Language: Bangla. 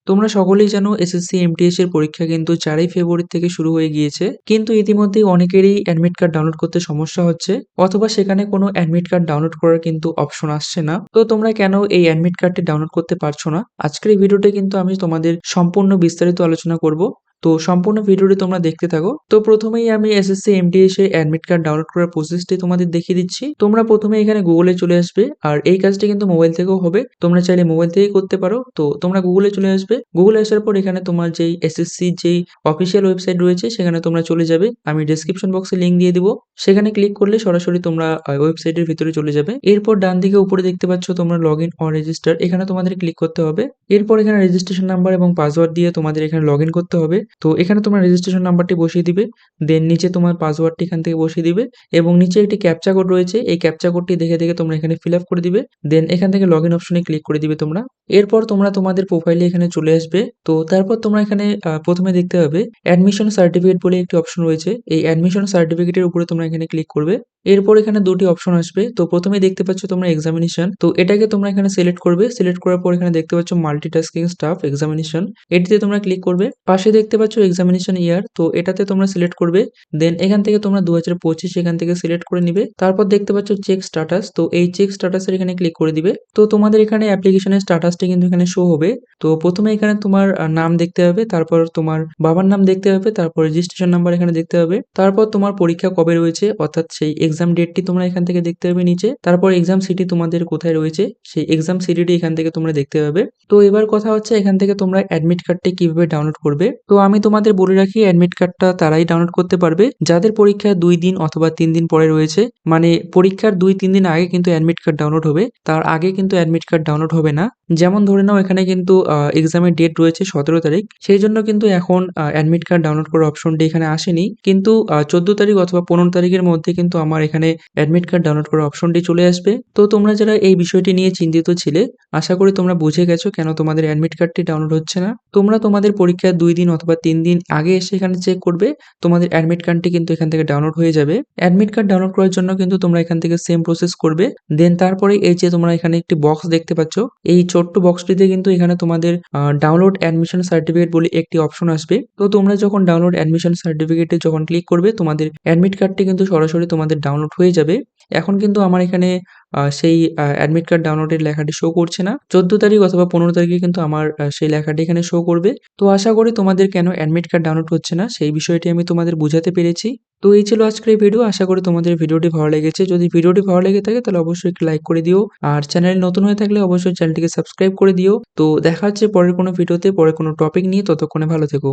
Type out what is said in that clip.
তোমরা সকলেই জানো এসএসসি এমটিএস এর পরীক্ষা কিন্তু 4ই ফেব্রুয়ারি থেকে শুরু হয়ে গিয়েছে। কিন্তু ইতিমধ্যেই অনেকেরই অ্যাডমিট কার্ড ডাউনলোড করতে সমস্যা হচ্ছে অথবা সেখানে কোনো অ্যাডমিট কার্ড ডাউনলোড করার কিন্তু অপশন আসছে না। তো তোমরা কেন এই অ্যাডমিট কার্ডটি ডাউনলোড করতে পারছো না? আজকের এই ভিডিওতে কিন্তু আমি তোমাদের সম্পূর্ণ বিস্তারিত আলোচনা করব। তো সম্পূর্ণ ভিডিওটি তোমরা দেখতে থাকো। তো প্রথমেই আমি এসএসসি এমটিএস এর অ্যাডমিট কার্ড ডাউনলোড করার প্রসেসটি তোমাদের দেখিয়ে দিচ্ছি। তোমরা প্রথমে এখানে গুগলে চলে আসবে আর এই কাজটি কিন্তু মোবাইল থেকেও হবে। তোমরা চাইলে মোবাইল থেকেই করতে পারো। তো তোমরা গুগলে চলে আসবে। গুগলে আসার পর এখানে তোমার যেই এসএসসির যেই অফিসিয়াল ওয়েবসাইট রয়েছে সেখানে তোমরা চলে যাবে। আমি ডেসক্রিপশন বক্সে লিংক দিয়ে দিব। সেখানে ক্লিক করলে সরাসরি তোমরা ওয়েবসাইটের ভিতরে চলে যাবে। এরপর ডান দিকে উপরে দেখতে পাচ্ছ তোমরা লগইন অর রেজিস্টার, এখানে তোমাদের ক্লিক করতে হবে। এরপর এখানে রেজিস্ট্রেশন নাম্বার এবং পাসওয়ার্ড দিয়ে তোমাদের এখানে লগইন করতে হবে। তো এখানে তোমার রেজিস্ট্রেশন নাম্বারটি বসিয়ে দিবে। দেন নিচে তোমার পাসওয়ার্ডটি এখান থেকে বসিয়ে দিবে এবং নিচে একটি ক্যাপচা কোড রয়েছে। এই ক্যাপচা কোডটি দেখে তোমরা এখানে ফিল আপ করে দিবে। দেন এখান থেকে লগইন অপশনে ক্লিক করে দিবে তোমরা। এরপর তোমরা তোমাদের প্রোফাইলে এখানে চলে আসবে। তো তারপর তোমরা এখানে প্রথমে দেখতে পাবে অ্যাডমিশন সার্টিফিকেট বলে একটি অপশন রয়েছে। এই অ্যাডমিশন সার্টিফিকেটের উপরে তোমরা এখানে ক্লিক করবে। এরপর এখানে দুটি অপশন আসবে। তো প্রথমে দেখতে পাচ্ছ তোমরা এক্সামিনেশন, তো এটাকে তোমরা এখানে সিলেক্ট করবে। সিলেক্ট করার পর এখানে দেখতে পাচ্ছ মাল্টিটাস্কিং স্টাফ এক্সামিনেশন, এটিতে তোমরা ক্লিক করবে। পাশে দেখতে পাচ্ছ এক্সামিনেশন ইয়ার, তো এটাতে তোমরা সিলেক্ট করবে। দেন এখান থেকে তোমরা 2025 এখান থেকে সিলেক্ট করে নিবে। তারপর দেখতে পাচ্ছ চেক স্ট্যাটাস, তো এই চেক স্ট্যাটাসের এখানে ক্লিক করে দিবে। তো তোমাদের এখানে অ্যাপ্লিকেশনের স্ট্যাটাসটি কিন্তু এখানে শো হবে। তো প্রথমে এখানে তোমার নাম দেখতে হবে, তারপর তোমার বাবার নাম দেখতে হবে, তারপর রেজিস্ট্রেশন নাম্বার এখানে দেখতে হবে, তারপর তোমার পরীক্ষা কবে রয়েছে অর্থাৎ সেই এক্সাম ডেটটি তোমরা এখান থেকে দেখতে হবে নিচে, তারপর এক্সাম সিটি তোমাদের কোথায় রয়েছে সেই এক্সাম সিটিটি এখান থেকে তোমরা দেখতে পাবে। তো এবার কথা হচ্ছে এখান থেকে তোমরা অ্যাডমিট কার্ডটি কিভাবে ডাউনলোড করবে। তো আমি তোমাদের বলে রাখি অ্যাডমিট কার্ডটা তারাই ডাউনলোড করতে পারবে যাদের পরীক্ষা 2 দিন অথবা 3 দিন পরে রয়েছে। মানে পরীক্ষার 2-3 দিন আগে কিন্তু অ্যাডমিট কার্ড ডাউনলোড হবে, তার আগে কিন্তু অ্যাডমিট কার্ড ডাউনলোড হবে না। যেমন ধরে নাও এখানে কিন্তু এক্সামের ডেট রয়েছে 17 তারিখ, সেই জন্য কিন্তু এখন অ্যাডমিট কার্ড ডাউনলোড করার অপশনটি এখানে আসেনি। কিন্তু 14 তারিখ অথবা 15 তারিখের মধ্যে কিন্তু আমার এখানে অ্যাডমিট কার্ড ডাউনলোড করার অপশনটি চলে আসবে। তো তোমরা যারা এই বিষয়টি নিয়ে চিন্তিত ছিলে, আশা করি তোমরা বুঝে গেছো কেন তোমাদের অ্যাডমিট কার্ডটি ডাউনলোড হচ্ছে না। তোমরা তোমাদের পরীক্ষার 2 দিন অথবা 3 দিন আগে এসে এখানে চেক করবে, তোমাদের অ্যাডমিট কার্ডটি কিন্তু এখান থেকে ডাউনলোড হয়ে যাবে। অ্যাডমিট কার্ড ডাউনলোড করার জন্য কিন্তু তোমরা এখান থেকে সেম প্রসেস করবে। দেন তারপরে এই যে তোমরা এখানে একটি বক্স দেখতে পাচ্ছ, এই ছোট্ট বক্সটিতে কিন্তু এখানে তোমাদের ডাউনলোড অ্যাডমিশন সার্টিফিকেট বলে একটি অপশন আসবে। তো তোমরা যখন ডাউনলোড অ্যাডমিশন সার্টিফিকেটে যখন ক্লিক করবে, তোমাদের অ্যাডমিট কার্ডটি কিন্তু সরাসরি তোমাদের ডাউনলোড হয়ে যাবে। এখন কিন্তু আমার এখানে সেই অ্যাডমিট কার্ড ডাউনলোডের লেখাটি শো করছে না। 14 তারিখ অথবা 15 তারিখে কিন্তু আমার সেই লেখাটি এখানে শো করবে। তো আশা করি তোমাদের কেন অ্যাডমিট কার্ড ডাউনলোড হচ্ছে না সেই বিষয়টি আমি তোমাদের বুঝাতে পেরেছি। তো এই ছিল আজকের এই ভিডিও। আশা করি তোমাদের ভিডিওটি ভালো লেগেছে। যদি ভিডিওটি ভালো লেগে থাকে তাহলে অবশ্যই একটি লাইক করে দিও। আর চ্যানেলে নতুন হয়ে থাকলে অবশ্যই চ্যানেলটিকে সাবস্ক্রাইব করে দিও। তো দেখা হচ্ছে পরের কোনো ভিডিওতে, পরের কোনো টপিক নিয়ে। ততক্ষণে ভালো থেকো।